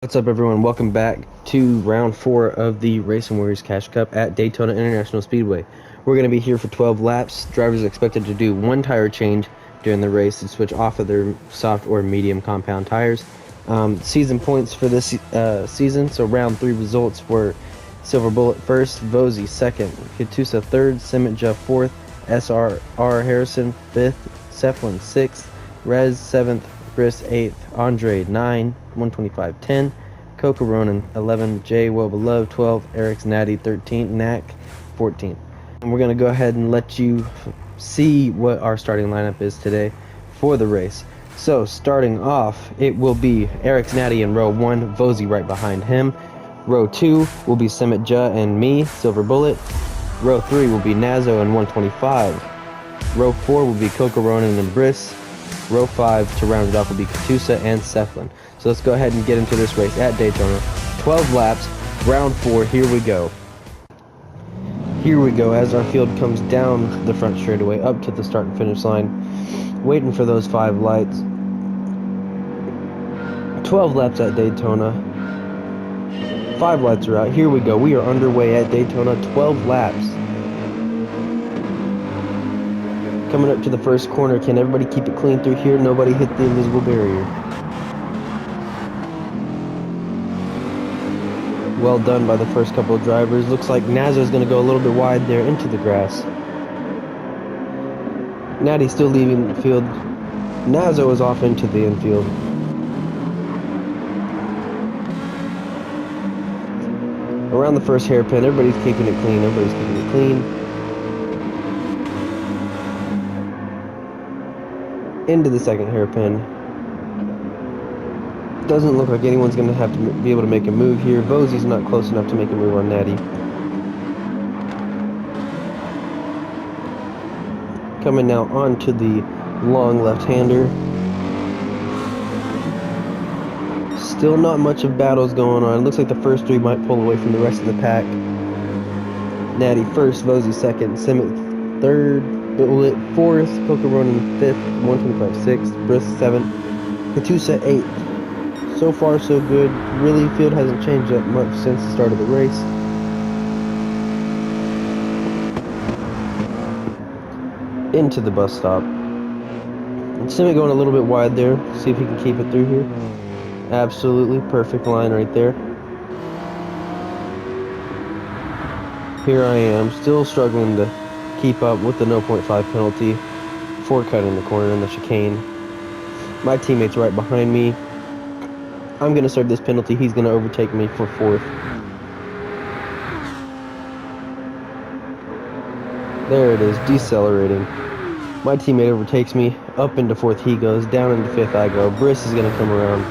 What's up, everyone? Welcome back to round 4 of the Racing Warriors Cash Cup at Daytona International Speedway. We're going to be here for 12 laps. Drivers are expected to do one tire change during the race to switch off of their soft or medium compound tires. Season points for this season, so round 3 results were Silver Bullet first, Vosey second, Katusa third, Simmitja fourth, SRR Harrison fifth, Seflin sixth, Rez seventh, Briss 8th, Andre 9, 125.10, Coca Ronan 11, Jay Well 12, Eric's Natty 13, Knack 14. And we're going to go ahead and let you see what our starting lineup is today for the race. So starting off, it will be Eric's Natty in row 1, Vosey right behind him. Row 2 will be Simmitja and me, Silver Bullet. Row 3 will be Nazo and 125. Row 4 will be Coca Ronan and Briss. Row 5 to round it off will be Katusa and Seflin. So let's go ahead and get into this race at Daytona. 12 laps, round 4, here we go. Here we go as our field comes down the front straightaway up to the start and finish line. Waiting for those 5 lights. 12 laps at Daytona. 5 lights are out. Here we go. We are underway at Daytona. 12 laps. Coming up to the first corner, can everybody keep it clean through here? Nobody hit the invisible barrier. Well done by the first couple of drivers. Looks like Nazo's going to go a little bit wide there into the grass. Natty's still leaving the field. Nazo is off into the infield. Around the first hairpin, everybody's keeping it clean. Everybody's keeping it clean. Into the second hairpin. Doesn't look like anyone's going to have to be able to make a move here. Vosey's not close enough to make a move on Natty. Coming now onto the long left-hander. Still not much of battles going on. Looks like the first 3 might pull away from the rest of the pack. Natty first, Vosey second, Simmet third, Bullet 4th, Coca Ronan 5th, 125 6th, Briss 7th, Katusa 8th. So far so good. Really, field hasn't changed that much since the start of the race. Into the bus stop. Simmet going a little bit wide there. See if he can keep it through here. Absolutely perfect line right there. Here I am, still struggling to keep up with the 0.5 penalty for cutting the corner in the chicane. My teammate's right behind me. I'm going to serve this penalty. He's going to overtake me for 4th. There it is, decelerating. My teammate overtakes me. Up into 4th he goes. Down into 5th I go. Briss is going to come around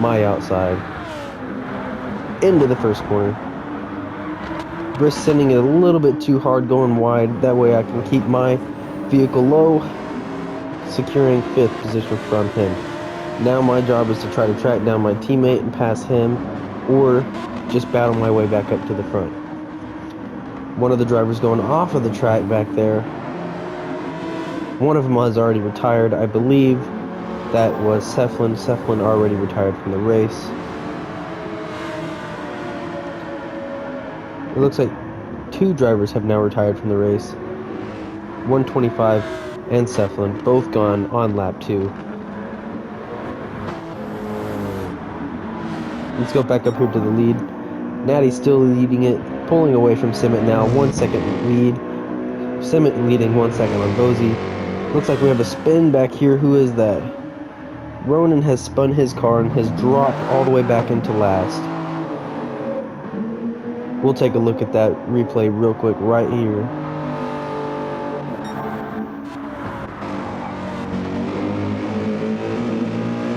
my outside. Into the first corner. Briss sending it a little bit too hard, going wide. That way I can keep my vehicle low, securing 5th position from him. Now my job is to try to track down my teammate and pass him, or just battle my way back up to the front. One of the drivers going off of the track back there. One of them has already retired. I believe that was Seflin. Seflin already retired from the race. It looks like 2 drivers have now retired from the race. 125 and Seflin, both gone on lap 2. Let's go back up here to the lead. Natty's still leading it, pulling away from Simmet now. 1 second lead. Simmet leading 1 second on Vosey. Looks like we have a spin back here. Who is that? Ronan has spun his car and has dropped all the way back into last. We'll take a look at that replay real quick right here.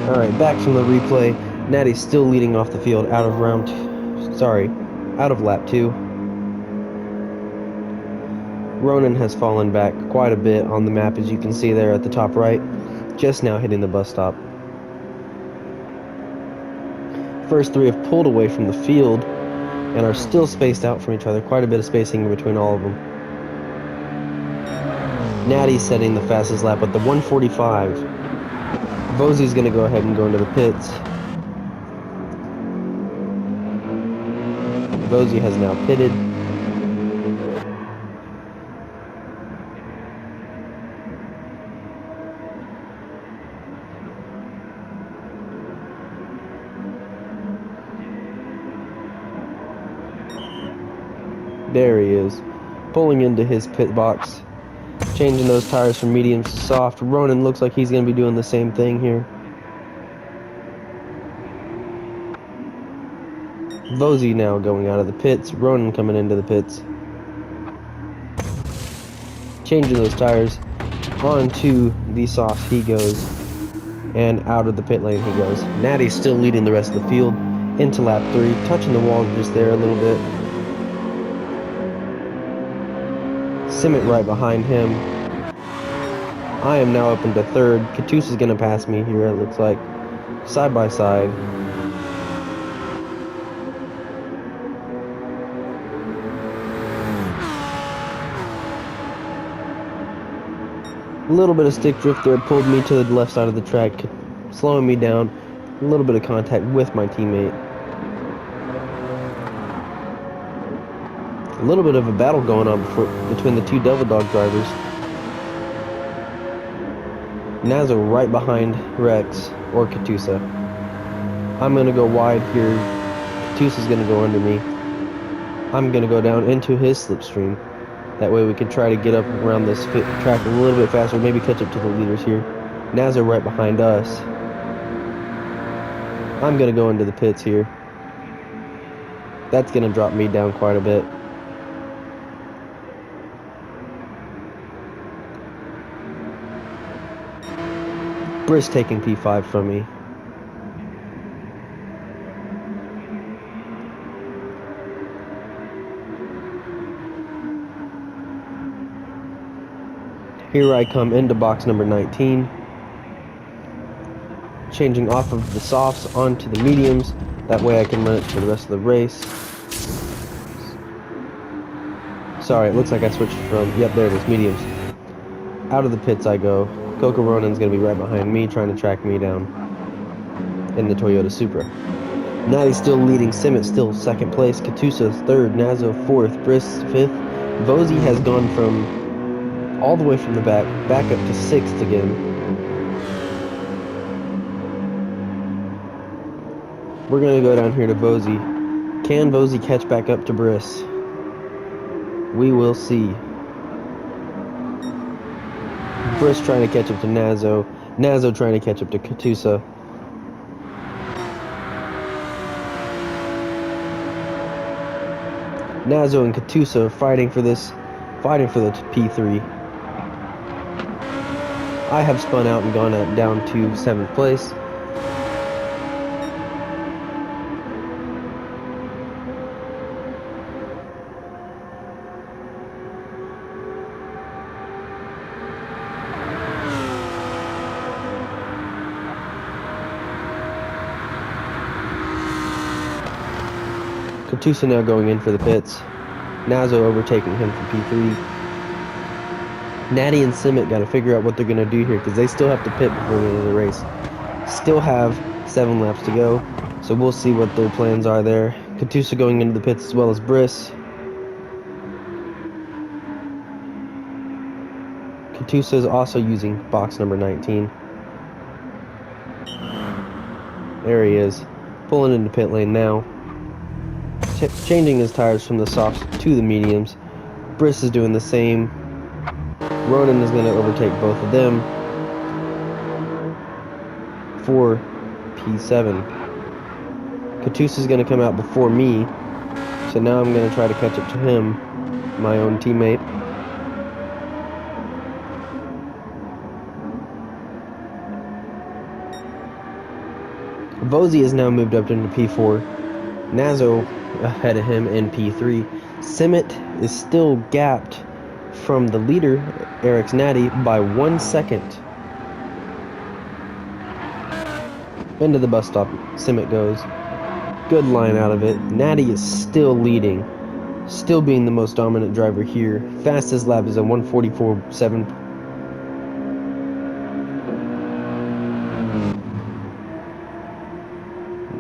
Alright, back from the replay. Natty's still leading off the field out of lap 2. Ronan has fallen back quite a bit on the map, as you can see there at the top right. Just now hitting the bus stop. First 3 have pulled away from the field and are still spaced out from each other. Quite a bit of spacing in between all of them. Natty setting the fastest lap at the 145. Vosey's going to go ahead and go into the pits. Vosey has now pitted. There he is, pulling into his pit box, changing those tires from mediums to soft. Ronan looks like he's going to be doing the same thing here. Vosey now going out of the pits, Ronan coming into the pits. Changing those tires, onto the softs he goes, and out of the pit lane he goes. Natty's still leading the rest of the field into lap 3, touching the wall just there a little bit. Simmet right behind him. I am now up into third. Katusa's going to pass me here, it looks like. Side by side. A little bit of stick drift there pulled me to the left side of the track, slowing me down. A little bit of contact with my teammate. A little bit of a battle going on between the two Devil Dog drivers. Nazo right behind Rex or Katusa. I'm going to go wide here. Katusa's going to go under me. I'm going to go down into his slipstream. That way we can try to get up around this track a little bit faster, maybe catch up to the leaders here. Nazo right behind us. I'm going to go into the pits here. That's going to drop me down quite a bit. Briss taking P5 from me. Here I come into box number 19. Changing off of the softs onto the mediums. That way I can run it for the rest of the race. Sorry, it looks like I switched from, yep, there it is, mediums. Out of the pits I go. Coco Ronan's going to be right behind me, trying to track me down in the Toyota Supra. Natty's still leading, Simmet still second place, Katusa third, Nazo fourth, Briss fifth. Vosey has gone from all the way from the back up to sixth again. We're going to go down here to Vosey. Can Vosey catch back up to Briss? We will see. Briss trying to catch up to Nazo. Nazo trying to catch up to Katusa. Nazo and Katusa fighting for the P3. I have spun out and gone down to 7th place. Katusa now going in for the pits. Nazo overtaking him for P3. Natty and Simmet got to figure out what they're going to do here because they still have to pit before the end of the race. Still have 7 laps to go, so we'll see what their plans are there. Katusa going into the pits as well as Briss. Katusa is also using box number 19. There he is, pulling into pit lane now. Changing his tires from the softs to the mediums. Briss is doing the same. Ronan is going to overtake both of them for P7. Katusa is going to come out before me, so now I'm going to try to catch up to him, my own teammate. Vosey has now moved up into P4. Nazo ahead of him in P3. Simmet is still gapped from the leader, Eric's Natty, by 1 second. Into the bus stop, Simmet goes. Good line out of it. Natty is still leading, still being the most dominant driver here. Fastest lap is a 1:44.7.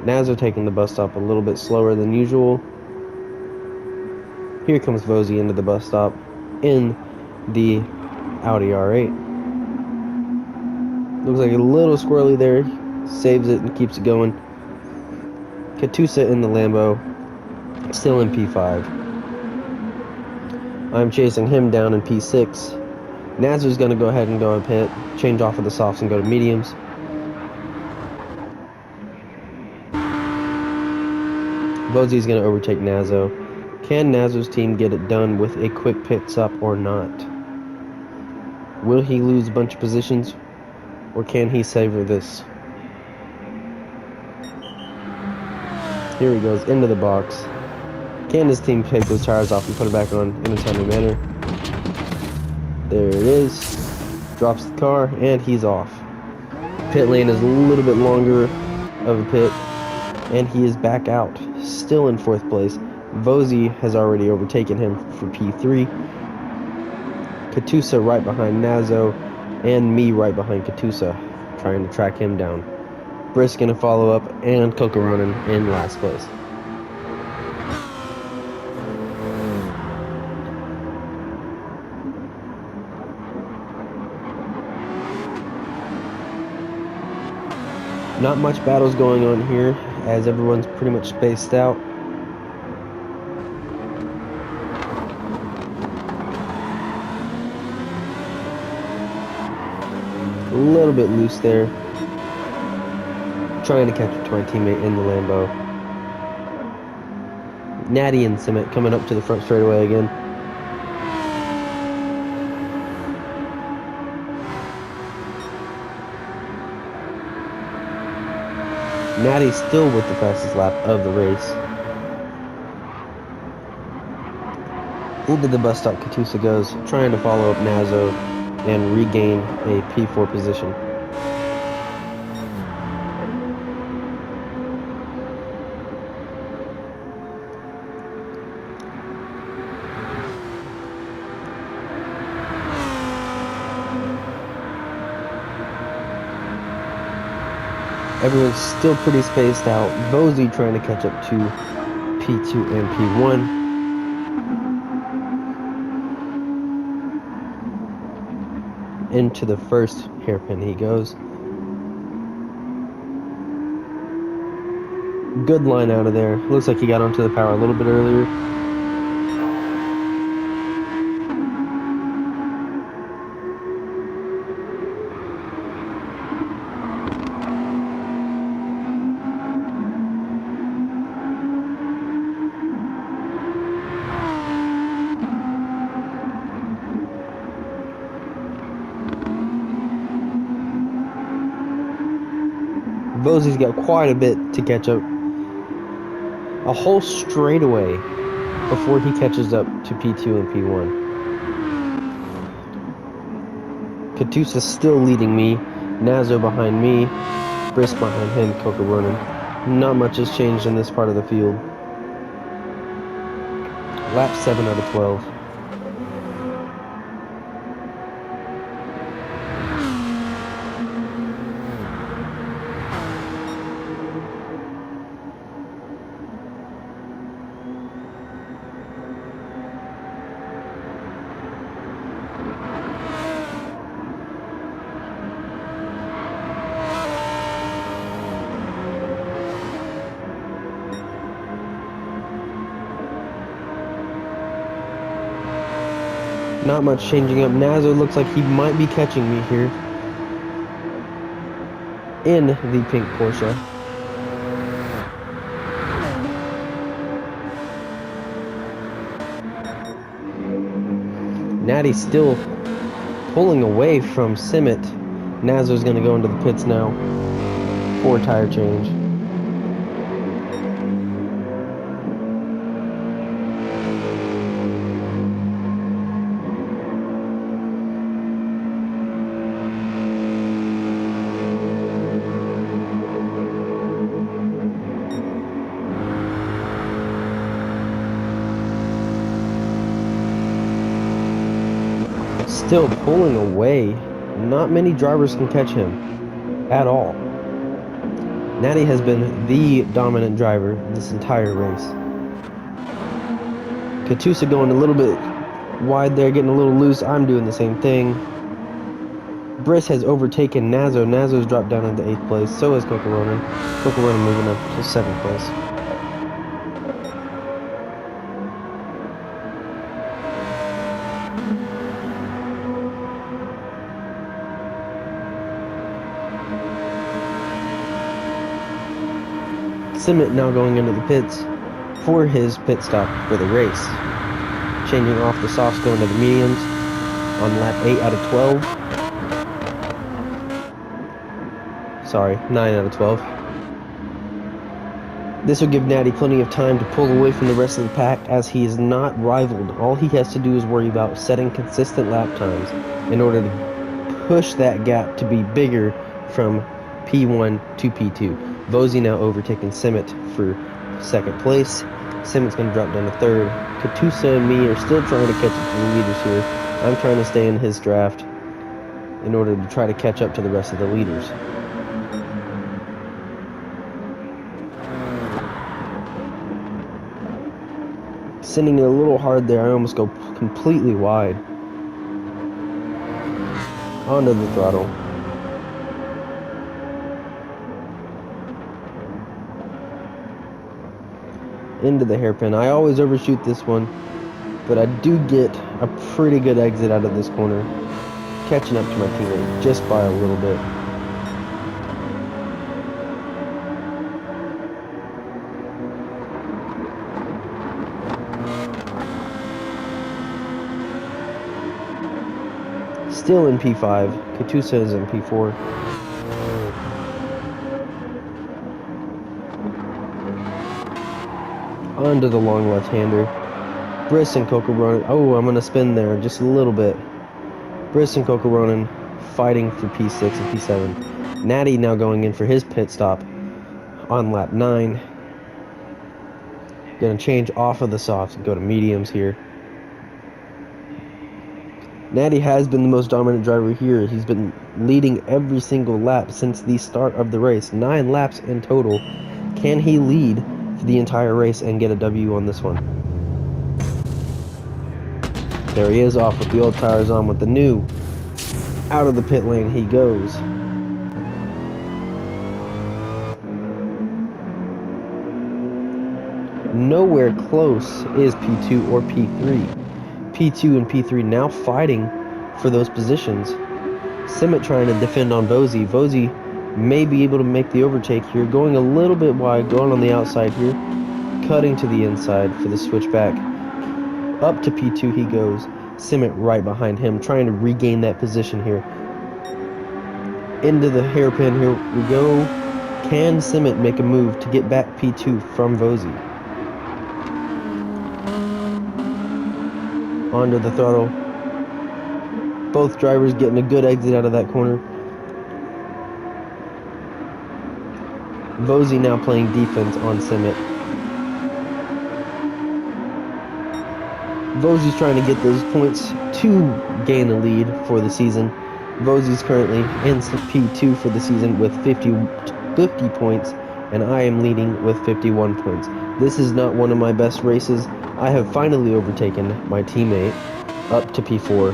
Nazo taking the bus stop a little bit slower than usual. Here comes Vosey into the bus stop in the Audi R8. Looks like a little squirrely there. Saves it and keeps it going. Katusa in the Lambo, still in P5. I'm chasing him down in P6. Nazar's going to go ahead and go a pit, change off of the softs and go to mediums. Vosey's going to overtake Nazo. Can Nazo's team get it done with a quick pit stop or not? Will he lose a bunch of positions, or can he savor this? Here he goes into the box. Can his team take those tires off and put it back on in a timely manner? There it is. Drops the car, and he's off. Pit lane is a little bit longer of a pit, and he is back out. Still in 4th place. Vosey has already overtaken him for P3. Katusa right behind Nazo, and me right behind Katusa, trying to track him down. Brisk gonna follow up, and Kokoronen in last place. Not much battles going on here, as everyone's pretty much spaced out. A little bit loose there. Trying to catch up to my teammate in the Lambo. Natty and Simmet coming up to the front straightaway again. Natty still with the fastest lap of the race. Into the bus stop Katusa goes, trying to follow up Nazo and regain a P4 position. Everyone's still pretty spaced out. Vosey trying to catch up to P2 and P1. Into the first hairpin he goes. Good line out of there. Looks like he got onto the power a little bit earlier. Vosey's got quite a bit to catch up. A whole straightaway before he catches up to P2 and P1. Katusa's still leading me. Nazo behind me. Brisk behind him, Kokoronen. Not much has changed in this part of the field. Lap 7 out of 12. Not much changing up. Nazo looks like he might be catching me here in the pink Porsche. Natty's still pulling away from Simmet. Nazo's going to go into the pits now for a tire change. Still pulling away. Not many drivers can catch him at all. Natty has been the dominant driver this entire race. Katusa going a little bit wide there, getting a little loose. I'm doing the same thing. Briss has overtaken Nazo. Nazo's dropped down into 8th place. So has Coco Ronan. Coco Ronan moving up to 7th place. Simmet now going into the pits for his pit stop for the race. Changing off the softs, going to the mediums on lap 8 out of 12. Sorry, 9 out of 12. This will give Natty plenty of time to pull away from the rest of the pack as he is not rivaled. All he has to do is worry about setting consistent lap times in order to push that gap to be bigger from P1 to P2. Vosey now overtaking Simmet for 2nd place. Simmet's going to drop down to 3rd. Katusa and me are still trying to catch up to the leaders here. I'm trying to stay in his draft in order to try to catch up to the rest of the leaders. Sending it a little hard there, I almost go completely wide. Onto the throttle. Into the hairpin. I always overshoot this one, but I do get a pretty good exit out of this corner, catching up to my teammate just by a little bit. Still in P5. Katusa is in P4. Onto the long left-hander. Briss and Coco Ronan. Oh, I'm going to spin there just a little bit. Briss and Coco Ronan fighting for P6 and P7. Natty now going in for his pit stop on lap 9. Going to change off of the softs and go to mediums here. Natty has been the most dominant driver here. He's been leading every single lap since the start of the race. 9 laps in total. Can he lead for the entire race and get a W on this one? There he is, off with the old tires on with the new. Out of the pit lane he goes. Nowhere close is P2 or P3. P2 and P3 now fighting for those positions. Simmet trying to defend on Vosey. Vosey may be able to make the overtake here, going a little bit wide, going on the outside here, cutting to the inside for the switchback. Up to P2 he goes. Simmet right behind him, trying to regain that position here. Into the hairpin, here we go. Can Simmet make a move to get back P2 from Vosey? Onto the throttle. Both drivers getting a good exit out of that corner. Vosey now playing defense on Simmet. Vosey's trying to get those points to gain a lead for the season. Vosey's currently in P2 for the season with 50 points, and I am leading with 51 points. This is not one of my best races. I have finally overtaken my teammate up to P4.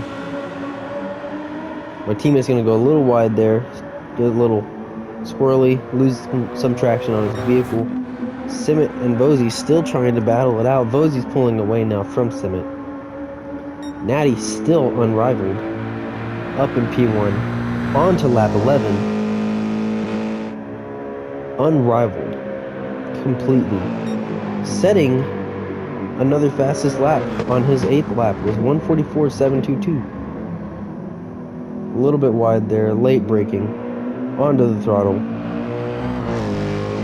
My teammate's going to go a little wide there, get a little squirrely, lose some traction on his vehicle. Simmet and Vosey still trying to battle it out. Vosey's pulling away now from Simmet. Natty still unrivaled, up in P1, on to lap 11. Unrivaled, completely. Setting another fastest lap on his 8th lap was 1:44.722. A little bit wide there, late braking, onto the throttle.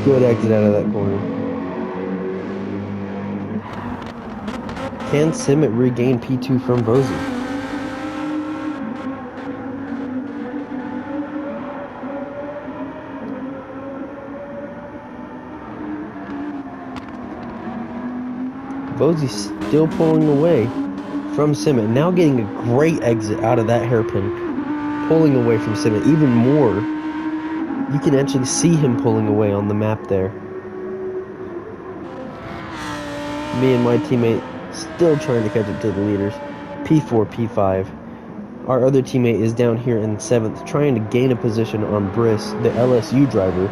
Good exit out of that corner. Can Simmet regain P2 from Vosey? Vosey's still pulling away from Simmet. Now getting a great exit out of that hairpin. Pulling away from Simmet even more. You can actually see him pulling away on the map there. Me and my teammate Still trying to catch up to the leaders. P4, P5. Our other teammate is down here in 7th, trying to gain a position on Briss, the LSU driver.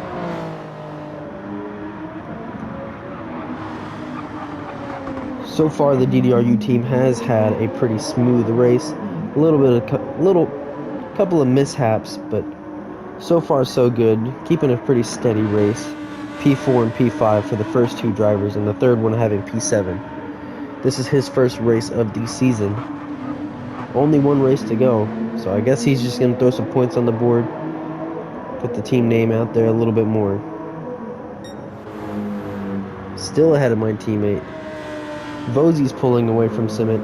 So far, the DDRU team has had a pretty smooth race. A couple of mishaps, but so far so good. Keeping a pretty steady race. P4 and P5 for the first two drivers, and the third one having P7. This is his first race of the season. Only one race to go, so I guess he's just going to throw some points on the board. Put the team name out there a little bit more. Still ahead of my teammate. Vosey's pulling away from Simmet.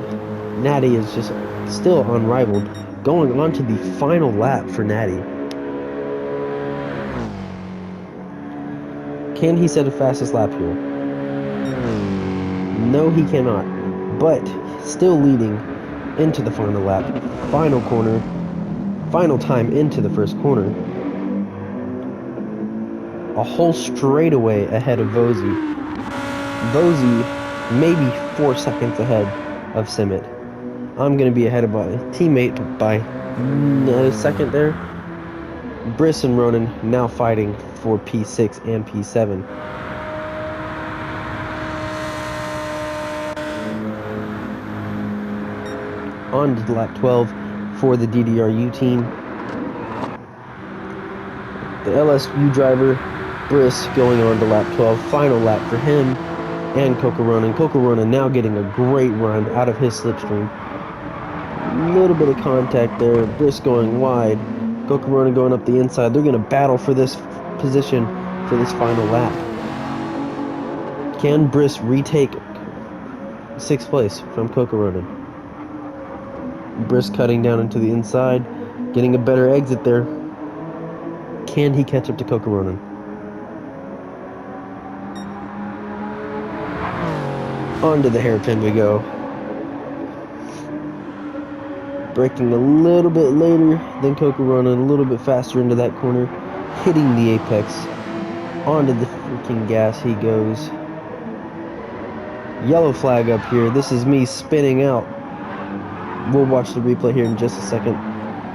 Natty is just still unrivaled. Going on to the final lap for Natty. Can he set a fastest lap here? No, he cannot. But still leading into the final lap. Final corner. Final time into the first corner. A whole straightaway ahead of Vosey. Vosey maybe 4 seconds ahead of Simmet. I'm going to be ahead of my teammate by a second there. Briss and Ronan now fighting for P6 and P7. On to lap 12 for the DDRU team. The LSU driver, Briss, going on to lap 12. Final lap for him and Coco Ronan. Coco Ronan now getting a great run out of his slipstream. A little bit of contact there. Briss going wide. Coco Ronan going up the inside. They're going to battle for this position for this final lap. Can Briss retake 6th place from Coco Ronan? Briss cutting down into the inside, getting a better exit there. Can he catch up to Coco Ronan? Onto the hairpin we go. Braking a little bit later than Coco Ronan, a little bit faster into that corner, hitting the apex. Onto the freaking gas he goes. Yellow flag up here. This is me spinning out. We'll watch the replay here in just a second.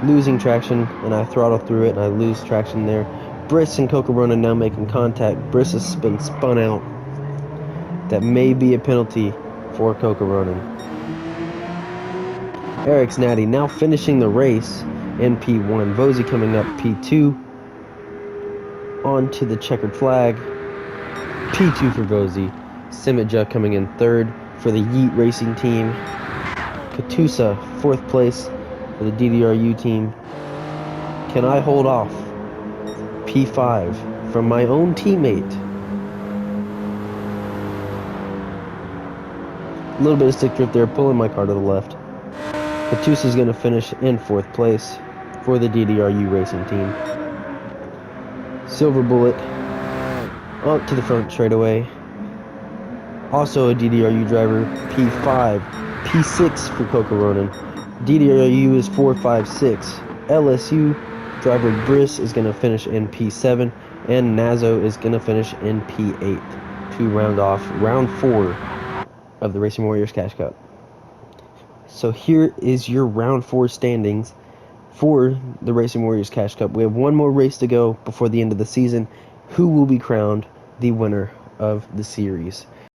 Losing traction, and I throttle through it, and I lose traction there. Briss and Coco Ronan now making contact. Briss has been spun out. That may be a penalty for Coco Ronan. Eric's Natty now finishing the race in P1. Vosey coming up P2. On to the checkered flag. P2 for Vosey. Simidja coming in 3rd for the Yeet Racing team. Katusa, 4th place for the DDRU team. Can I hold off P5 from my own teammate? A little bit of stick drift there, pulling my car to the left. Katusa's going to finish in 4th place for the DDRU Racing team. Silver Bullet up to the front straightaway. Also a DDRU driver, P5. P6 for Coco Ronan. DDRU is 4, 5, 6. LSU driver Briss is going to finish in P7, and Nazo is going to finish in P8 to round off round 4 of the Racing Warriors Cash Cup. So here is your round 4 standings for the Racing Warriors Cash Cup. We have one more race to go before the end of the season. Who will be crowned the winner of the series?